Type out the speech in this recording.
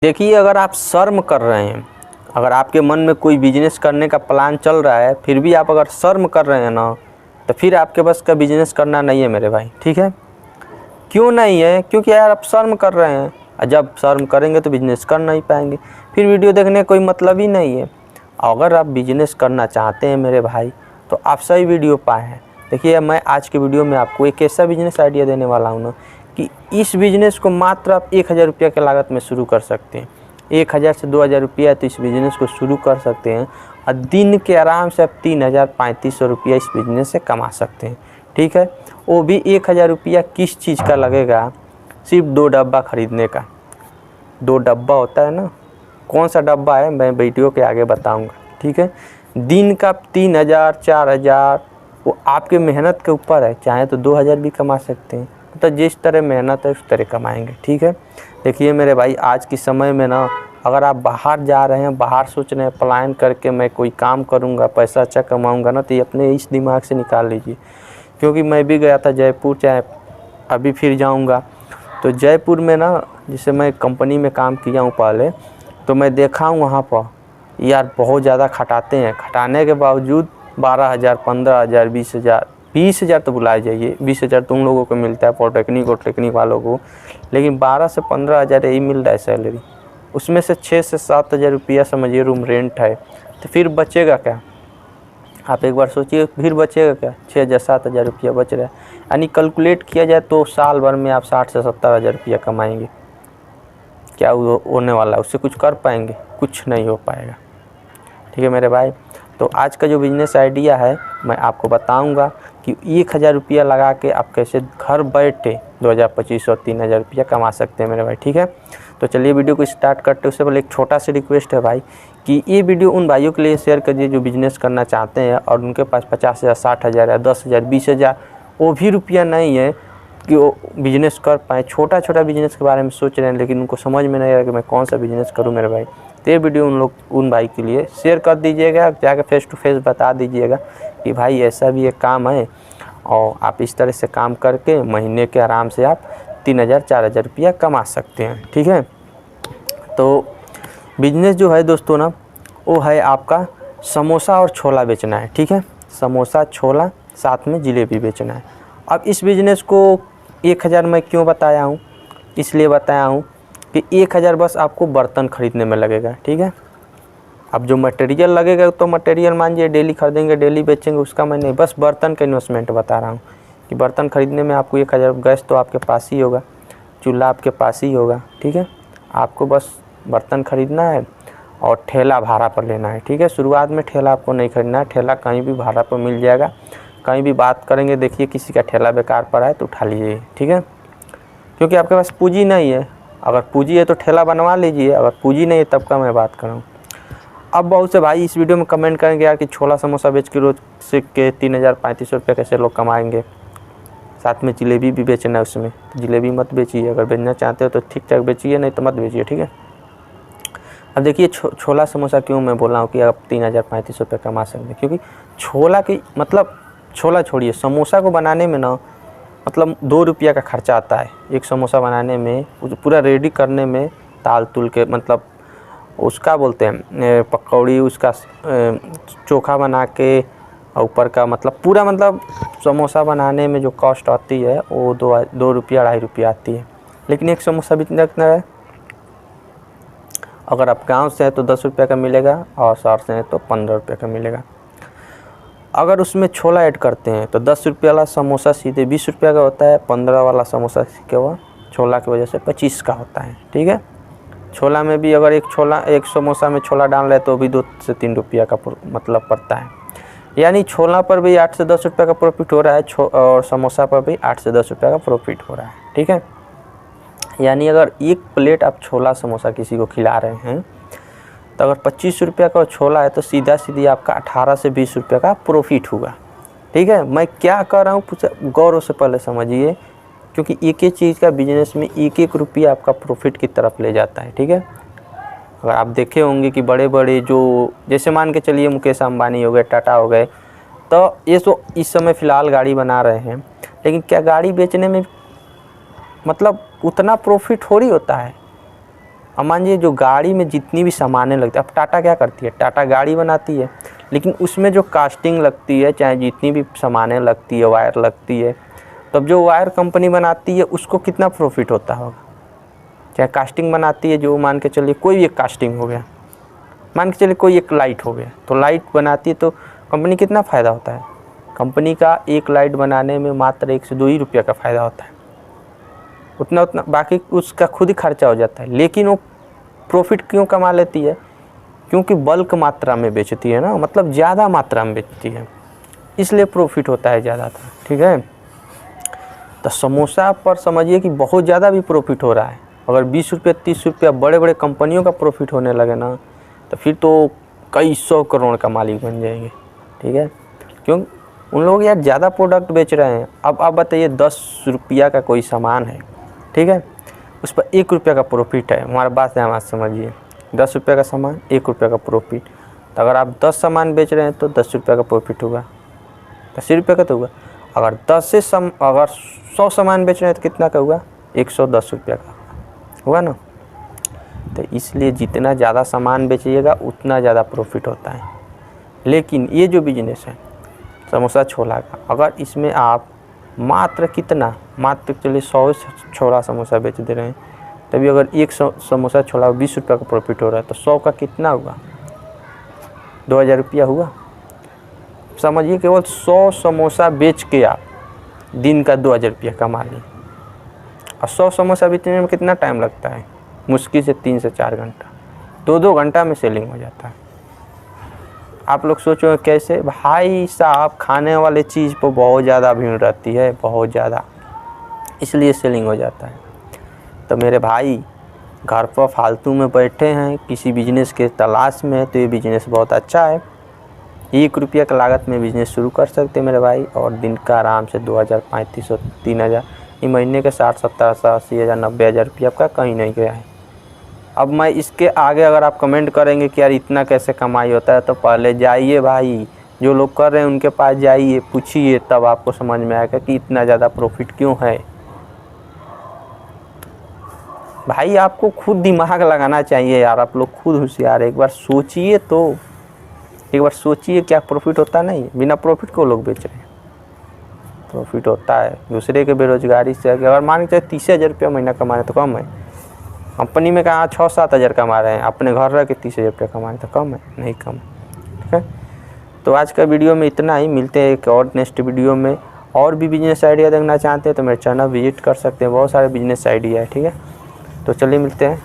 देखिए, अगर आप शर्म कर रहे हैं, अगर आपके मन में कोई बिजनेस करने का प्लान चल रहा है, फिर भी आप अगर शर्म कर रहे हैं ना, तो फिर आपके बस का बिजनेस करना नहीं है मेरे भाई। ठीक है, क्यों नहीं है? क्योंकि यार आप शर्म कर रहे हैं, और जब शर्म करेंगे तो बिजनेस कर नहीं पाएंगे, फिर वीडियो देखने का कोई मतलब ही नहीं है। अगर आप बिजनेस करना चाहते हैं मेरे भाई, तो आप सही वीडियो पाए हैं। देखिए, मैं आज के वीडियो में आपको एक ऐसा बिजनेस आइडिया देने वाला हूँ ना कि इस बिज़नेस को मात्र आप 1000 रुपये की लागत में शुरू कर सकते हैं। 1000 से 2000 रुपया तो इस बिज़नेस को शुरू कर सकते हैं, और दिन के आराम से आप 3000-3500 रुपया इस बिज़नेस से कमा सकते हैं। ठीक है, वो भी 1000 रुपया किस चीज़ का लगेगा? सिर्फ 2 डब्बा ख़रीदने का। 2 डब्बा होता है ना, कौन सा डब्बा है मैं वीडियो के आगे बताऊँगा। ठीक है, दिन का 3000-4000 वो आपके मेहनत के ऊपर है, चाहे तो 2000 भी कमा सकते हैं, तो जिस तरह मेहनत है उस तरह कमाएंगे। ठीक है, देखिए मेरे भाई, आज के समय में ना, अगर आप बाहर जा रहे हैं, बाहर सोच रहे हैं प्लान करके मैं कोई काम करूंगा, पैसा अच्छा कमाऊंगा ना, तो ये अपने इस दिमाग से निकाल लीजिए। क्योंकि मैं भी गया था जयपुर, चाहे अभी फिर जाऊंगा। तो जयपुर में ना, जैसे मैं कंपनी में काम किया हूँ पहले, तो मैं देखा हूँ वहाँ पर यार बहुत ज़्यादा खटाते हैं। खटाने के बावजूद 12000, 15000, 20000 तो बुलाए जाइए, 20000 तो उन लोगों को मिलता है पॉलिटेक्निक और टेक्निक वालों को, लेकिन 12 से 15000 यही मिल रहा है सैलरी। उसमें से 6 से 7000 रुपया समझिए रूम रेंट है, तो फिर बचेगा क्या? आप एक बार सोचिए, फिर बचेगा क्या? 6000-7000 रुपया बच रहा है, यानी कैलकुलेट किया जाए तो साल भर में आप 60 से 70 रुपया कमाएंगे। क्या होने वाला है? उससे कुछ कर पाएंगे? कुछ नहीं हो पाएगा। ठीक है मेरे भाई, तो आज का जो बिज़नेस आइडिया है मैं आपको बताऊंगा कि 1000 रुपया लगा के आप कैसे घर बैठे 2200 और 3000 रुपया कमा सकते हैं मेरे भाई। ठीक है, तो चलिए वीडियो को स्टार्ट करते हैं। उससे पहले एक छोटा सा रिक्वेस्ट है भाई कि ये वीडियो उन भाइयों के लिए शेयर करिए जो बिज़नेस करना चाहते हैं और उनके पास 50000, 60000 या 10000, 20000 वो भी रुपया नहीं है कि वो बिज़नेस कर पाएँ। छोटा छोटा बिज़नेस के बारे में सोच रहे हैं, लेकिन उनको समझ में नहीं आ रहा कि मैं कौन सा बिज़नेस करूँ मेरे भाई। तो ये वीडियो उन भाई के लिए शेयर कर दीजिएगा, जाकर फेस टू फेस बता दीजिएगा कि भाई ऐसा भी एक काम है, और आप इस तरह से काम करके महीने के आराम से आप 3000-4000 रुपया कमा सकते हैं। ठीक है, तो बिजनेस जो है दोस्तों ना, वो है आपका समोसा और छोला बेचना है। ठीक है, समोसा, छोला, साथ में जलेबी बेचना है। अब इस बिज़नेस को 1000 मैं क्यों बताया हूँ? इसलिए बताया हूँ कि 1000 बस आपको बर्तन ख़रीदने में लगेगा। ठीक है, अब जो मटेरियल लगेगा तो मटेरियल मानिए डेली खरीदेंगे, डेली बेचेंगे, उसका मैं नहीं, बस बर्तन का इन्वेस्टमेंट बता रहा हूँ कि बर्तन ख़रीदने में आपको 1000। गैस तो आपके पास ही होगा, चूल्हा आपके पास ही होगा। ठीक है, आपको बस बर्तन ख़रीदना है और ठेला भाड़ा पर लेना है। ठीक है, शुरुआत में ठेला आपको नहीं खरीदना है, ठेला कहीं भी भाड़ा पर मिल जाएगा। कहीं भी बात करेंगे, देखिए किसी का ठेला बेकार पड़ा है तो उठा लीजिए। ठीक है, क्योंकि आपके पास पूंजी नहीं है। अगर पूंजी है तो ठेला बनवा लीजिए, अगर पूंजी नहीं है तब का मैं बात कर रहा हूँ। अब बहुत से भाई इस वीडियो में कमेंट करेंगे यार कि छोला समोसा बेच के रोज से के 3000-3500 रुपये कैसे लोग कमाएंगे, साथ में जलेबी भी बेचना है उसमें। जलेबी मत बेचिए, अगर बेचना चाहते हो तो ठीक ठाक बेचिए, नहीं तो मत बेचिए। ठीक है, अब देखिए छोला समोसा क्यों मैं बोल रहा हूँ कि आप 3000-3500 रुपये कमा सकते हैं, क्योंकि छोला की मतलब, छोला छोड़िए, समोसा को बनाने में ना मतलब 2 रुपया का खर्चा आता है एक समोसा बनाने में, पूरा रेडी करने में, ताल तुल के मतलब उसका बोलते हैं पकौड़ी, उसका चोखा बना के ऊपर का मतलब पूरा मतलब समोसा बनाने में जो कॉस्ट आती है वो 2 रुपया 2.5 रुपया आती है। लेकिन एक समोसा बिकना है, अगर आप गांव से हैं तो 10 रुपये का मिलेगा और शहर से हैं तो 15 रुपये का मिलेगा। अगर उसमें छोला ऐड करते हैं तो 10 रुपये वाला समोसा सीधे 20 रुपये का होता है, 15 वाला समोसा के वो छोला की वजह से 25 का होता है। ठीक है, छोला में भी अगर एक समोसा में छोला डाल रहे तो भी 2 से 3 रुपया का मतलब पड़ता है, यानी छोला पर भी 8 से 10 रुपये का प्रॉफिट हो रहा है, और समोसा पर भी 8 से 10 रुपये का प्रॉफिट हो रहा है। ठीक है, यानी अगर एक प्लेट आप छोला समोसा किसी को खिला रहे हैं तो अगर 25 रुपये का छोला है तो सीधा सीधी आपका 18 से 20 रुपये का प्रॉफिट होगा। ठीक है, मैं क्या कर रहा हूँ गौर से पहले समझिए, क्योंकि एक एक चीज़ का बिजनेस में एक एक रुपया आपका प्रॉफिट की तरफ ले जाता है। ठीक है, अगर आप देखे होंगे कि बड़े बड़े जो जैसे मान के चलिए मुकेश अंबानी हो गए, टाटा हो गए, तो ये तो इस समय फ़िलहाल गाड़ी बना रहे हैं, लेकिन क्या गाड़ी बेचने में मतलब उतना प्रॉफिट थोड़ी होता है? अब मान लीजिए जो गाड़ी में जितनी भी सामानें लगती है, अब टाटा क्या करती है, टाटा गाड़ी बनाती है, लेकिन उसमें जो कास्टिंग लगती है, चाहे जितनी भी सामानें लगती है, वायर लगती है, तब जो वायर कंपनी बनाती है उसको कितना प्रॉफिट होता होगा। चाहे कास्टिंग बनाती है, जो मान के चलिए कोई एक कास्टिंग हो गया, मान के चलिए कोई एक लाइट हो गया, तो लाइट बनाती है तो कंपनी कितना फ़ायदा होता है, कंपनी का एक लाइट बनाने में मात्र 1 से 2 ही रुपये का फ़ायदा होता है, उतना बाकी उसका खुद ही खर्चा हो जाता है। लेकिन वो प्रॉफिट क्यों कमा लेती है, क्योंकि बल्क मात्रा में बेचती है ना, मतलब ज़्यादा मात्रा में बेचती है, इसलिए प्रॉफिट होता है ज़्यादातर। ठीक है, तो समोसा पर समझिए कि बहुत ज़्यादा भी प्रॉफिट हो रहा है। अगर 20 रुपये 30 रुपया बड़े बड़े कंपनियों का प्रॉफिट होने लगे ना, तो फिर तो कई 100 करोड़ का मालिक बन जाएंगे। ठीक है, क्यों, उन लोग यार ज़्यादा प्रोडक्ट बेच रहे हैं। अब आप बताइए 10 रुपया का कोई सामान है, ठीक है, उस पर 1 रुपया का प्रॉफिट है, हमारा बात है, हमारा समझिए 10 रुपये का सामान 1 रुपये का प्रॉफिट, तो अगर आप 10 सामान बेच रहे हैं तो 10 रुपये का प्रॉफिट होगा, 10 रुपये का तो होगा। अगर 100 सामान बेच रहे हैं तो कितना का होगा, 110 रुपये का होगा ना। तो इसलिए जितना ज़्यादा सामान बेचिएगा उतना ज़्यादा प्रॉफिट होता है। लेकिन ये जो बिजनेस है समोसा छोला का, अगर इसमें आप मात्र कितना, मात्र चलिए 100 छोला समोसा बेच दे रहे हैं, तभी अगर एक समोसा छोला 20 रुपये का प्रॉफिट हो रहा है, तो 100 का कितना हुआ, 2000 रुपया हुआ। समझिए केवल 100 समोसा बेच के आप दिन का 2000 रुपया कमा लें। और 100 समोसा बेचने में कितना टाइम लगता है, मुश्किल से 3 से 4 घंटा, 2-2 घंटा में सेलिंग हो जाता है। आप लोग सोचो कैसे, भाई साहब खाने वाले चीज़ पर बहुत ज़्यादा भीड़ रहती है, बहुत ज़्यादा, इसलिए सेलिंग हो जाता है। तो मेरे भाई घर पर फालतू में बैठे हैं, किसी बिजनेस के तलाश में, तो ये बिज़नेस बहुत अच्छा है। 1 रुपया की लागत में बिज़नेस शुरू कर सकते हैं मेरे भाई, और दिन का आराम से 2000, 3500, 3000, ये महीने के 60, 70, 80 हज़ार, 90 हज़ार रुपया आपका कहीं नहीं गया है। अब मैं इसके आगे अगर आप कमेंट करेंगे कि यार इतना कैसे कमाई होता है, तो पहले जाइए भाई, जो लोग कर रहे हैं उनके पास जाइए, पूछिए, तब आपको समझ में आएगा कि इतना ज़्यादा प्रॉफिट क्यों है। भाई आपको खुद दिमाग लगाना चाहिए यार, आप लोग खुद होशियार, एक बार सोचिए तो, एक बार सोचिए क्या प्रॉफिट होता नहीं, बिना प्रॉफिट को लोग बेच रहे हैं, प्रॉफिट होता है। दूसरे के बेरोजगारी से अगर मान के 30,000 रुपया महीना कमा रहे तो कम है, कंपनी में कहाँ 6-7 हज़ार कमा रहे हैं, अपने घर रह के 30,000 रुपया कमा रहे तो कम है, नहीं कम। ठीक है, तो आज का वीडियो में इतना ही, मिलते हैं एक और नेक्स्ट वीडियो में। और भी बिजनेस आइडिया देखना चाहते हैं तो मेरे चैनल विजिट कर सकते हैं, बहुत सारे बिजनेस आइडिया है। ठीक है, तो चलिए मिलते हैं।